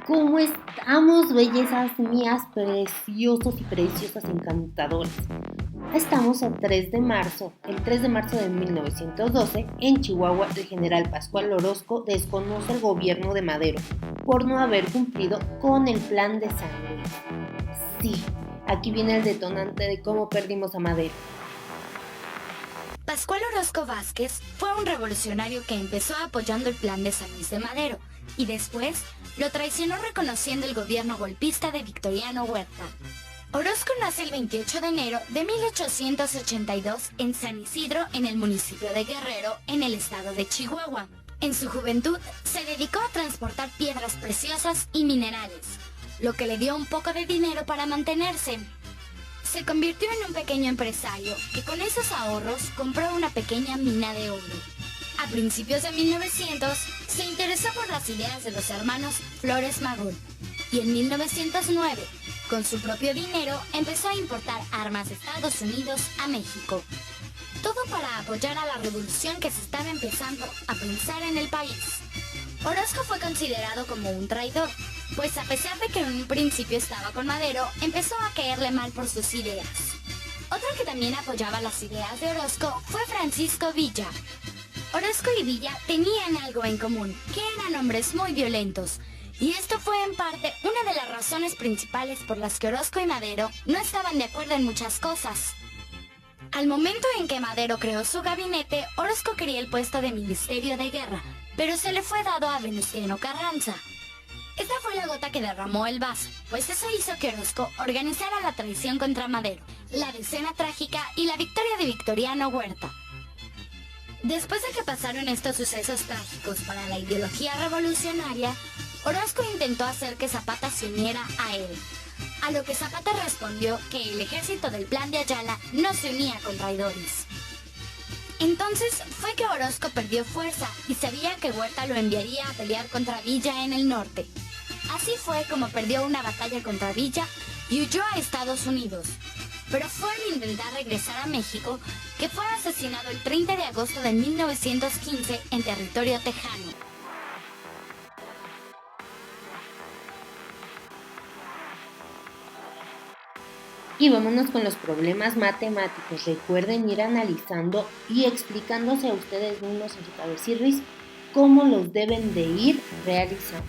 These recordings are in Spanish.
¿Cómo estamos, bellezas mías, preciosos y preciosas encantadores? Estamos el 3 de marzo, de 1912, en Chihuahua, el general Pascual Orozco desconoce el gobierno de Madero por no haber cumplido con el plan de San Luis. Sí, aquí viene el detonante de cómo perdimos a Madero. Pascual Orozco Vázquez fue un revolucionario que empezó apoyando el plan de San Luis de Madero y después lo traicionó reconociendo el gobierno golpista de Victoriano Huerta. Orozco nace el 28 de enero de 1882 en San Isidro, en el municipio de Guerrero, en el estado de Chihuahua. En su juventud se dedicó a transportar piedras preciosas y minerales, lo que le dio un poco de dinero para mantenerse. Se convirtió en un pequeño empresario que con esos ahorros compró una pequeña mina de oro. A principios de 1900 se interesó por las ideas de los hermanos Flores Magón y en 1909, con su propio dinero, empezó a importar armas de Estados Unidos a México. Todo para apoyar a la revolución que se estaba empezando a pensar en el país. Orozco fue considerado como un traidor, pues a pesar de que en un principio estaba con Madero, empezó a caerle mal por sus ideas. Otro que también apoyaba las ideas de Orozco fue Francisco Villa. Orozco y Villa tenían algo en común, que eran hombres muy violentos, y esto fue en parte una de las razones principales por las que Orozco y Madero no estaban de acuerdo en muchas cosas. Al momento en que Madero creó su gabinete, Orozco quería el puesto de Ministerio de Guerra, pero se le fue dado a Venustiano Carranza. Esta fue la gota que derramó el vaso, pues eso hizo que Orozco organizara la traición contra Madero, la decena trágica y la victoria de Victoriano Huerta. Después de que pasaron estos sucesos trágicos para la ideología revolucionaria, Orozco intentó hacer que Zapata se uniera a él, a lo que Zapata respondió que el ejército del Plan de Ayala no se unía con traidores. Entonces fue que Orozco perdió fuerza y sabía que Huerta lo enviaría a pelear contra Villa en el norte. Así fue como perdió una batalla contra Villa y huyó a Estados Unidos. Pero fue al intentar regresar a México que fue asesinado el 30 de agosto de 1915 en territorio tejano. Y vámonos con los problemas matemáticos. Recuerden ir analizando y explicándose a ustedes mismos en su cabecirris cómo los deben de ir realizando.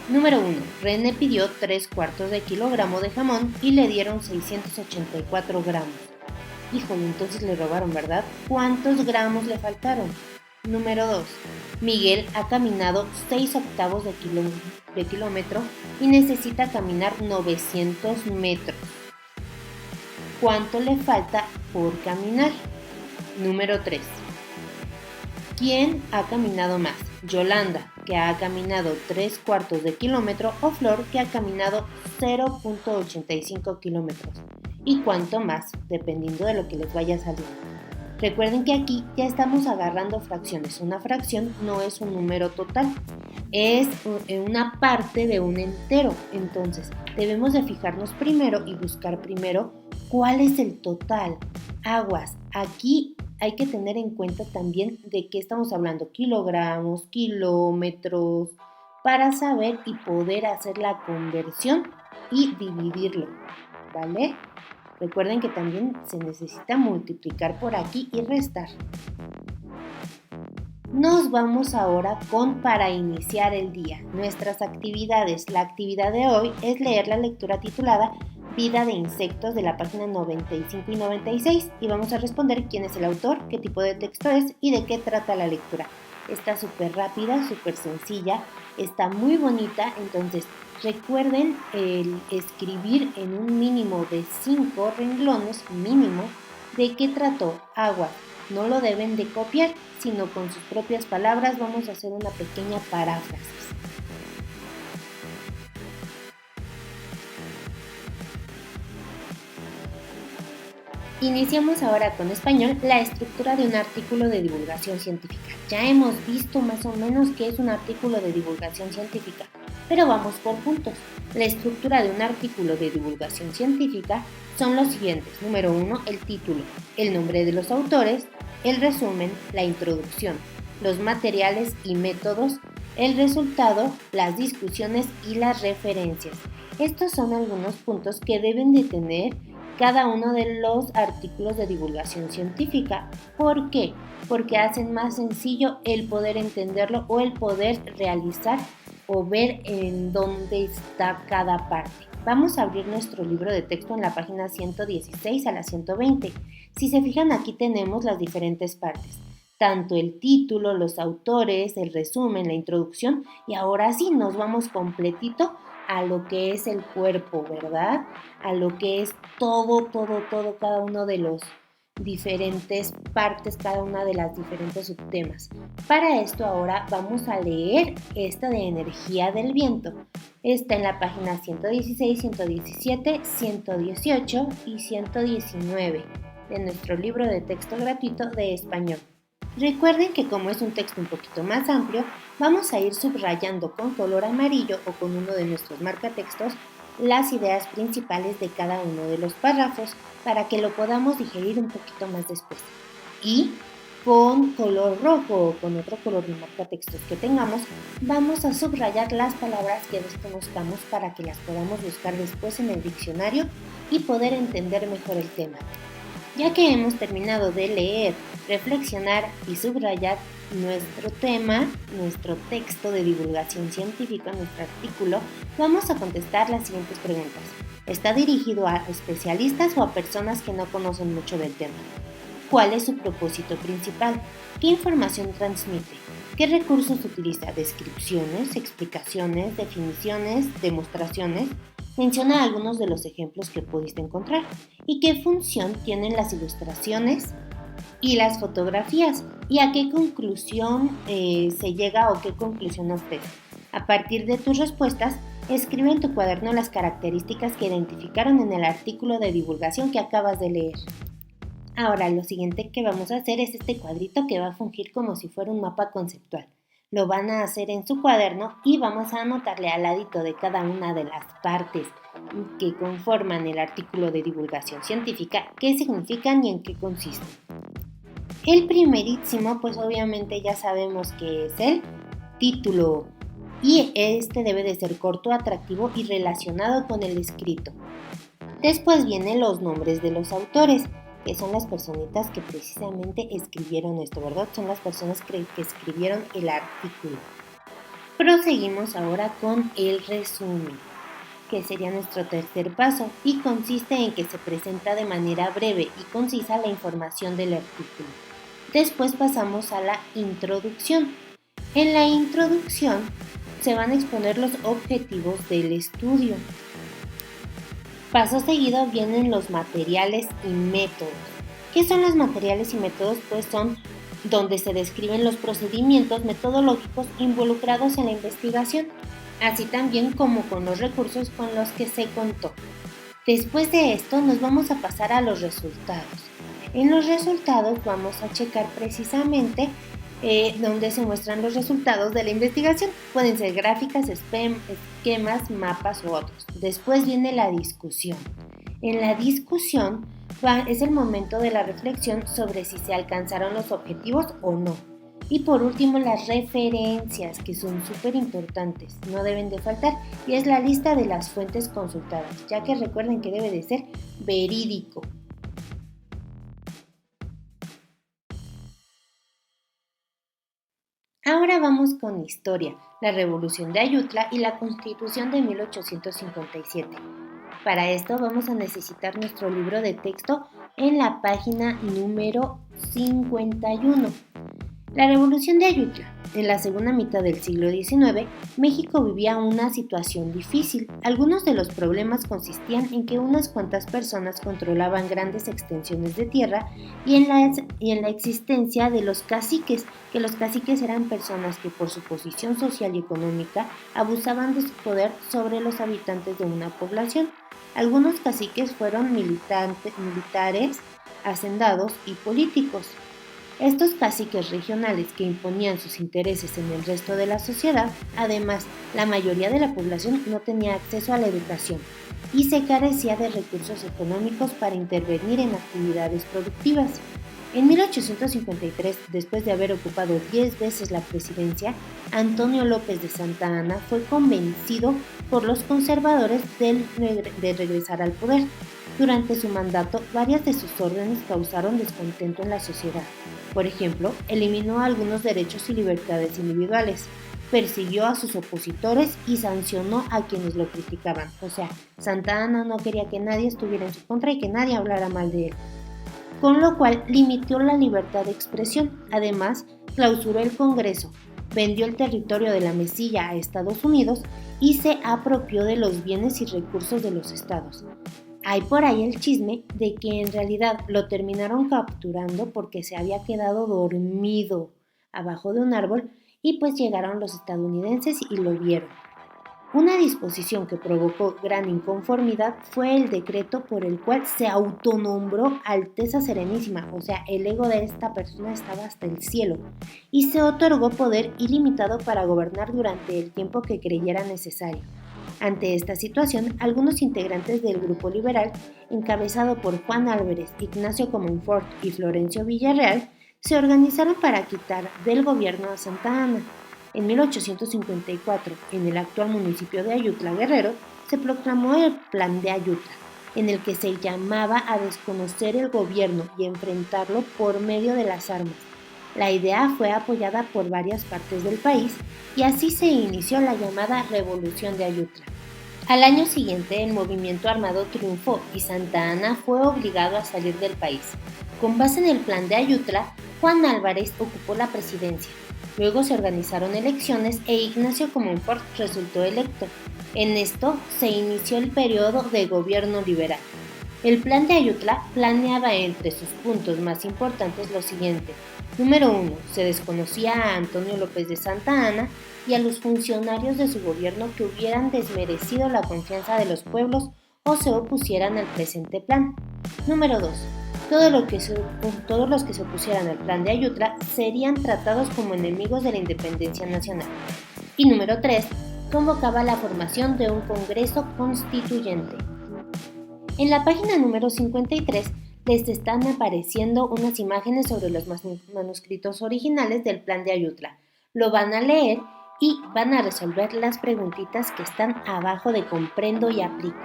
Número 1. René pidió 3/4 de kilogramo de jamón y le dieron 684 gramos. Híjole, entonces le robaron, ¿verdad? ¿Cuántos gramos le faltaron? Número 2. Miguel ha caminado 6/8 de kilómetro y necesita caminar 900 metros. ¿Cuánto le falta por caminar? Número 3. ¿Quién ha caminado más? Yolanda, que ha caminado 3/4 de kilómetro, o Flor, que ha caminado 0.85 kilómetros. ¿Y cuánto más? Dependiendo de lo que les vaya saliendo. Recuerden que aquí ya estamos agarrando fracciones. Una fracción no es un número total, es una parte de un entero. Entonces, debemos de fijarnos primero y buscar primero cuál es el total. Aguas, aquí hay que tener en cuenta también de qué estamos hablando, kilogramos, kilómetros, para saber y poder hacer la conversión y dividirlo, ¿vale? Recuerden que también se necesita multiplicar por aquí y restar. Nos vamos ahora con para iniciar el día. Nuestras actividades. La actividad de hoy es leer la lectura titulada Vida de insectos de la página 95 y 96 y vamos a responder quién es el autor, qué tipo de texto es y de qué trata la lectura. Está súper rápida, súper sencilla, está muy bonita, entonces recuerden escribir en un mínimo de 5 renglones, mínimo, de qué trató. Agua, no lo deben de copiar, sino con sus propias palabras vamos a hacer una pequeña paráfrasis. Iniciamos ahora con español, la estructura de un artículo de divulgación científica. Ya hemos visto más o menos qué es un artículo de divulgación científica, pero vamos por puntos. La estructura de un artículo de divulgación científica son los siguientes. Número 1, el título, el nombre de los autores, el resumen, la introducción. los materiales y métodos, el resultado, las discusiones y las referencias. Estos son algunos puntos que deben de tener cada uno de los artículos de divulgación científica. ¿Por qué? Porque hacen más sencillo el poder entenderlo o el poder realizar o ver en dónde está cada parte. Vamos a abrir nuestro libro de texto en la página 116 a la 120. Si se fijan, aquí tenemos las diferentes partes, tanto el título, los autores, el resumen, la introducción, y ahora sí nos vamos completito a lo que es el cuerpo, ¿verdad? A lo que es todo, cada uno de los diferentes partes, cada una de las diferentes subtemas. Para esto ahora vamos a leer esta de energía del viento. Está en la página 116, 117, 118 y 119 de nuestro libro de texto gratuito de español. Recuerden que como es un texto un poquito más amplio, vamos a ir subrayando con color amarillo o con uno de nuestros marcatextos las ideas principales de cada uno de los párrafos para que lo podamos digerir un poquito más después. Y con color rojo o con otro color de marcatextos que tengamos, vamos a subrayar las palabras que desconozcamos para que las podamos buscar después en el diccionario y poder entender mejor el tema. Ya que hemos terminado de leer, reflexionar y subrayar nuestro tema, nuestro texto de divulgación científica, nuestro artículo, vamos a contestar las siguientes preguntas. ¿Está dirigido a especialistas o a personas que no conocen mucho del tema? ¿Cuál es su propósito principal? ¿Qué información transmite? ¿Qué recursos utiliza? ¿Descripciones, explicaciones, definiciones, demostraciones? Menciona algunos de los ejemplos que pudiste encontrar. ¿Y qué función tienen las ilustraciones y las fotografías? ¿Y a qué conclusión se llega o qué conclusión ofrece? A partir de tus respuestas, escribe en tu cuaderno las características que identificaron en el artículo de divulgación que acabas de leer. Ahora, lo siguiente que vamos a hacer es este cuadrito que va a fungir como si fuera un mapa conceptual. Lo van a hacer en su cuaderno y vamos a anotarle al ladito de cada una de las partes que conforman el artículo de divulgación científica qué significan y en qué consisten. El primerísimo, pues obviamente ya sabemos que es el título y este debe de ser corto, atractivo y relacionado con el escrito. Después vienen los nombres de los autores, que son las personitas que precisamente escribieron esto, ¿verdad? Son las personas que escribieron el artículo. Proseguimos ahora con el resumen, que sería nuestro tercer paso y consiste en que se presenta de manera breve y concisa la información del artículo. Después pasamos a la introducción. En la introducción se van a exponer los objetivos del estudio. Paso seguido vienen los materiales y métodos. ¿Qué son los materiales y métodos? Pues son donde se describen los procedimientos metodológicos involucrados en la investigación, así también como con los recursos con los que se contó. Después de esto nos vamos a pasar a los resultados. En los resultados vamos a checar precisamente donde se muestran los resultados de la investigación. Pueden ser gráficas, esquemas, mapas u otros. Después viene la discusión. En la discusión es el momento de la reflexión sobre si se alcanzaron los objetivos o no. Y por último, las referencias, que son súper importantes, no deben de faltar, y es la lista de las fuentes consultadas, ya que recuerden que debe de ser verídico. Ahora vamos con historia, la Revolución de Ayutla y la Constitución de 1857. Para esto vamos a necesitar nuestro libro de texto en la página número 51. La Revolución de Ayutla. En la segunda mitad del siglo XIX, México vivía una situación difícil. Algunos de los problemas consistían en que unas cuantas personas controlaban grandes extensiones de tierra y en la existencia de los caciques, que los caciques eran personas que por su posición social y económica abusaban de su poder sobre los habitantes de una población. Algunos caciques fueron militares, hacendados y políticos. Estos caciques regionales que imponían sus intereses en el resto de la sociedad, además, la mayoría de la población no tenía acceso a la educación y se carecía de recursos económicos para intervenir en actividades productivas. En 1853, después de haber ocupado 10 veces la presidencia, Antonio López de Santa Anna fue convencido por los conservadores de regresar al poder. Durante su mandato, varias de sus órdenes causaron descontento en la sociedad. Por ejemplo, eliminó algunos derechos y libertades individuales, persiguió a sus opositores y sancionó a quienes lo criticaban. O sea, Santa Anna no quería que nadie estuviera en su contra y que nadie hablara mal de él, con lo cual limitó la libertad de expresión. Además, clausuró el Congreso, vendió el territorio de la Mesilla a Estados Unidos y se apropió de los bienes y recursos de los estados. Hay por ahí el chisme de que en realidad lo terminaron capturando porque se había quedado dormido abajo de un árbol y pues llegaron los estadounidenses y lo vieron. Una disposición que provocó gran inconformidad fue el decreto por el cual se autonombró Alteza Serenísima, o sea, el ego de esta persona estaba hasta el cielo, y se otorgó poder ilimitado para gobernar durante el tiempo que creyera necesario. Ante esta situación, algunos integrantes del grupo liberal, encabezado por Juan Álvarez, Ignacio Comonfort y Florencio Villarreal, se organizaron para quitar del gobierno a Santa Anna. En 1854, en el actual municipio de Ayutla, Guerrero, se proclamó el Plan de Ayutla, en el que se llamaba a desconocer el gobierno y enfrentarlo por medio de las armas. La idea fue apoyada por varias partes del país y así se inició la llamada Revolución de Ayutla. Al año siguiente, el movimiento armado triunfó y Santa Anna fue obligado a salir del país. Con base en el Plan de Ayutla, Juan Álvarez ocupó la presidencia. Luego se organizaron elecciones e Ignacio Comonfort resultó electo. En esto se inició el periodo de gobierno liberal. El Plan de Ayutla planeaba entre sus puntos más importantes lo siguiente. Número 1. Se desconocía a Antonio López de Santa Anna y a los funcionarios de su gobierno que hubieran desmerecido la confianza de los pueblos o se opusieran al presente plan. Número 2. Todos los que se opusieran al Plan de Ayutla serían tratados como enemigos de la independencia nacional. Y número 3. Convocaba la formación de un Congreso Constituyente. En la página número 53 les están apareciendo unas imágenes sobre los manuscritos originales del Plan de Ayutla. Lo van a leer y van a resolver las preguntitas que están abajo de comprendo y aplico.